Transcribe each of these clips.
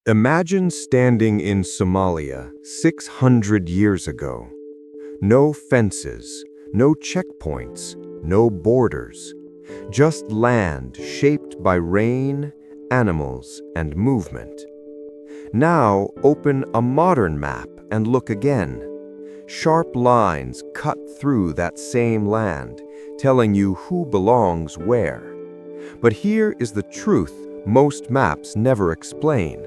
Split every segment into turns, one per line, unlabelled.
Imagine standing in Somalia 600 years ago. No fences, no checkpoints, no borders. Just land shaped by rain, animals, and movement. Now open a modern map and look again. Sharp lines cut through that same land, telling you who belongs where. But here is the truth most maps never explain.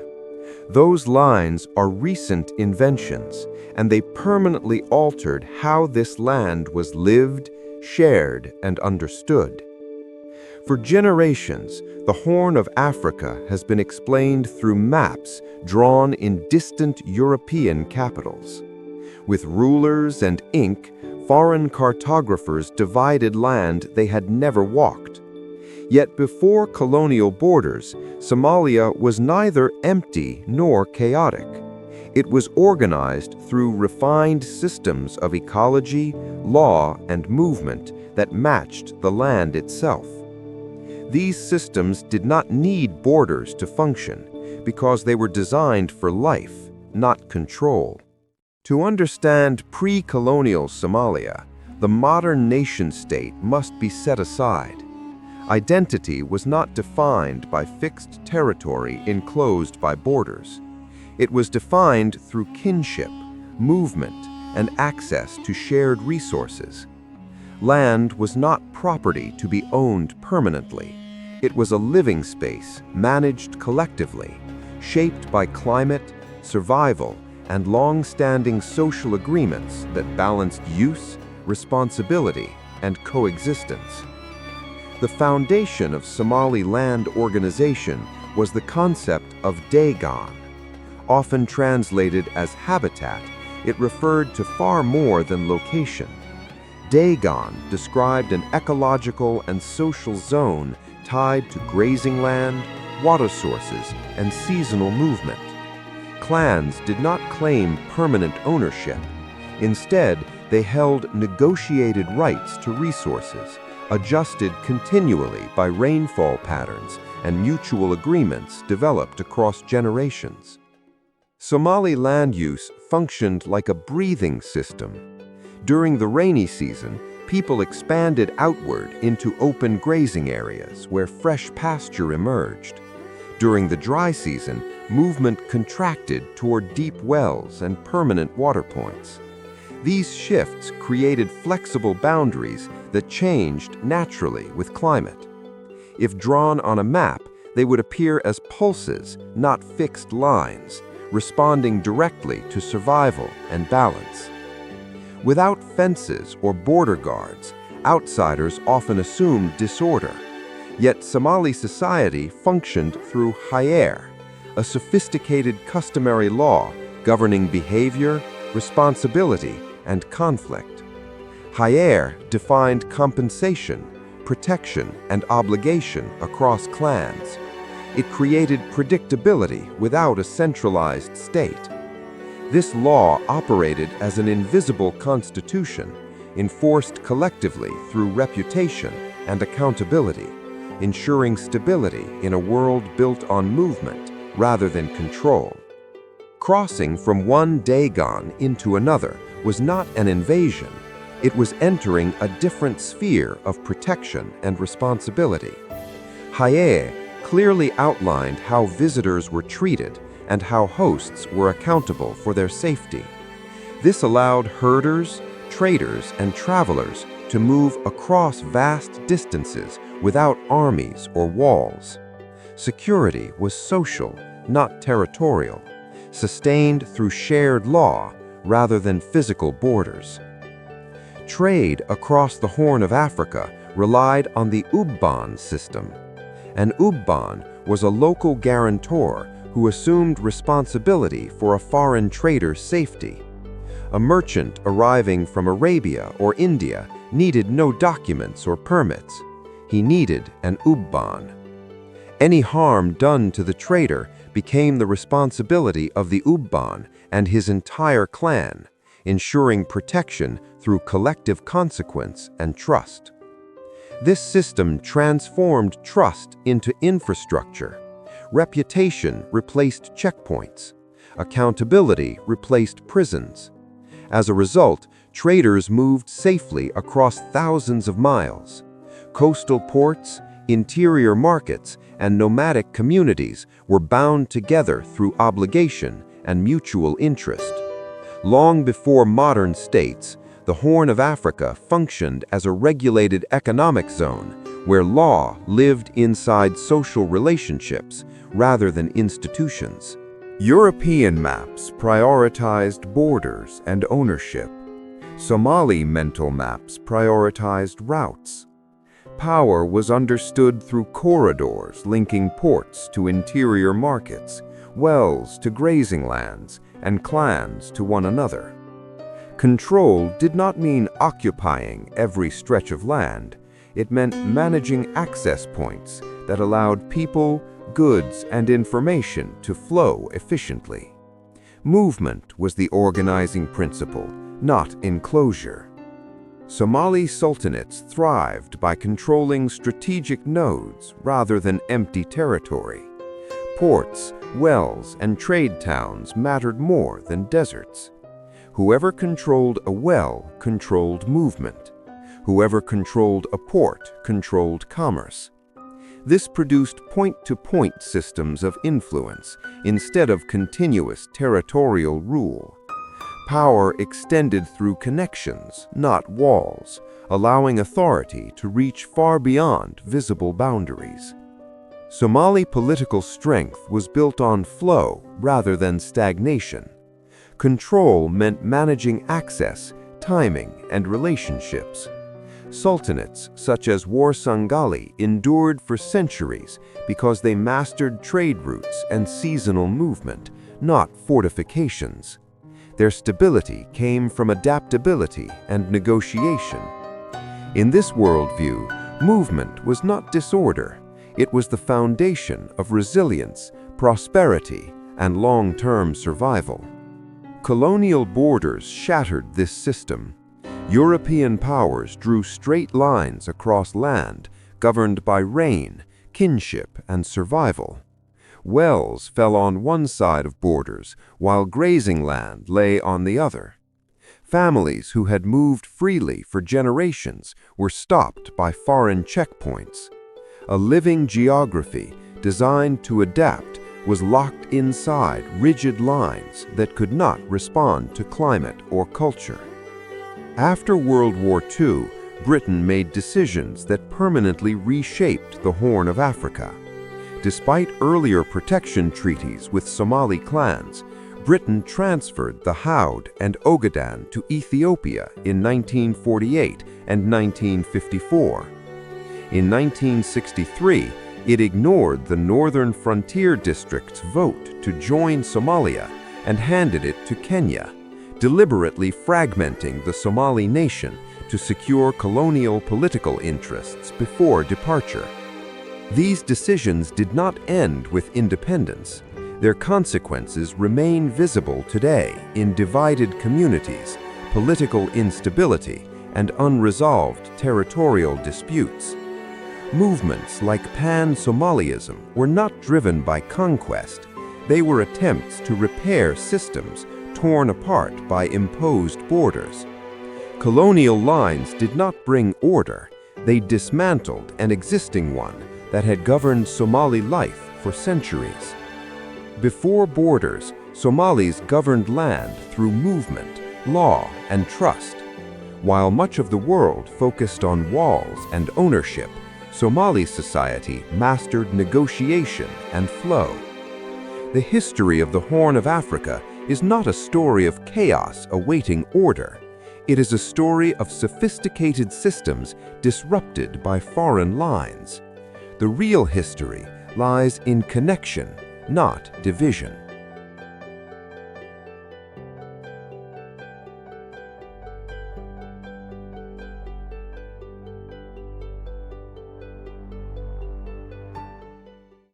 Those lines are recent inventions, and they permanently altered how this land was lived, shared, and understood. For generations, the Horn of Africa has been explained through maps drawn in distant European capitals. With rulers and ink, foreign cartographers divided land they had never walked. Yet before colonial borders, Somalia was neither empty nor chaotic. It was organized through refined systems of ecology, law, and movement that matched the land itself. These systems did not need borders to function because they were designed for life, not control. To understand pre-colonial Somalia, the modern nation-state must be set aside. Identity was not defined by fixed territory enclosed by borders. It was defined through kinship, movement, and access to shared resources. Land was not property to be owned permanently. It was a living space managed collectively, shaped by climate, survival, and long-standing social agreements that balanced use, responsibility, and coexistence. The foundation of Somali land organization was the concept of Deegaan. Often translated as habitat, it referred to far more than location. Deegaan described an ecological and social zone tied to grazing land, water sources, and seasonal movement. Clans did not claim permanent ownership. Instead, they held negotiated rights to resources, adjusted continually by rainfall patterns and mutual agreements developed across generations. Somali land use functioned like a breathing system. During the rainy season, people expanded outward into open grazing areas where fresh pasture emerged. During the dry season, movement contracted toward deep wells and permanent water points. These shifts created flexible boundaries that changed naturally with climate. If drawn on a map, they would appear as pulses, not fixed lines, responding directly to survival and balance. Without fences or border guards, outsiders often assumed disorder. Yet Somali society functioned through Haire, a sophisticated customary law governing behavior, responsibility, and conflict. Haire defined compensation, protection, and obligation across clans. It created predictability without a centralized state. This law operated as an invisible constitution, enforced collectively through reputation and accountability, ensuring stability in a world built on movement rather than control. Crossing from one Deegaan into another was not an invasion. It was entering a different sphere of protection and responsibility. Haire clearly outlined how visitors were treated and how hosts were accountable for their safety. This allowed herders, traders, and travelers to move across vast distances without armies or walls. Security was social, not territorial, sustained through shared law rather than physical borders. Trade across the Horn of Africa relied on the Abbaan System. An Abbaan was a local guarantor who assumed responsibility for a foreign trader's safety. A merchant arriving from Arabia or India needed no documents or permits. He needed an Abbaan. Any harm done to the trader became the responsibility of the Abbaan and his entire clan, ensuring protection through collective consequence and trust. This system transformed trust into infrastructure.
Reputation replaced checkpoints. Accountability replaced prisons. As a result, traders moved safely across thousands of miles. Coastal ports, interior markets, and nomadic communities were bound together through obligation and mutual interest. Long before modern states, the Horn of Africa functioned as a regulated economic zone where law lived inside social relationships rather than institutions.
European maps prioritized borders and ownership. Somali mental maps prioritized routes. Power was understood through corridors linking ports to interior markets, wells to grazing lands, and clans to one another. Control did not mean occupying every stretch of land. It meant managing access points that allowed people, goods, and information to flow efficiently. Movement was the organizing principle, not enclosure. Somali sultanates thrived by controlling strategic nodes rather than empty territory. Ports, wells, and trade towns mattered more than deserts. Whoever controlled a well controlled movement. Whoever controlled a port controlled commerce. This produced point-to-point systems of influence instead of continuous territorial rule. Power extended through connections, not walls, allowing authority to reach far beyond visible boundaries. Somali political strength was built on flow rather than stagnation. Control meant managing access, timing, and relationships. Sultanates such as Warsangali endured for centuries because they mastered trade routes and seasonal movement, not fortifications. Their stability came from adaptability and negotiation. In this worldview, movement was not disorder. It was the foundation of resilience, prosperity, and long-term survival. Colonial borders shattered this system. European powers drew straight lines across land, governed by rain, kinship, and survival. Wells fell on one side of borders, while grazing land lay on the other. Families who had moved freely for generations were stopped by foreign checkpoints. A living geography, designed to adapt, was locked inside rigid lines that could not respond to climate or culture. After World War II, Britain made decisions that permanently reshaped the Horn of Africa. Despite earlier protection treaties with Somali clans, Britain transferred the Haud and Ogaden to Ethiopia in 1948 and 1954. In 1963, it ignored the Northern Frontier District's vote to join Somalia and handed it to Kenya, deliberately fragmenting the Somali nation to secure colonial political interests before departure. These decisions did not end with independence. Their consequences remain visible today in divided communities, political instability, and unresolved territorial disputes. Movements like Pan-Somalism were not driven by conquest. They were attempts to repair systems torn apart by imposed borders. Colonial lines did not bring order. They dismantled an existing one that had governed Somali life for centuries. Before borders, Somalis governed land through movement, law, and trust. While much of the world focused on walls and ownership, Somali society mastered negotiation and flow. The history of the Horn of Africa is not a story of chaos awaiting order. It is a story of sophisticated systems disrupted by foreign lines. The real history lies in connection, not division.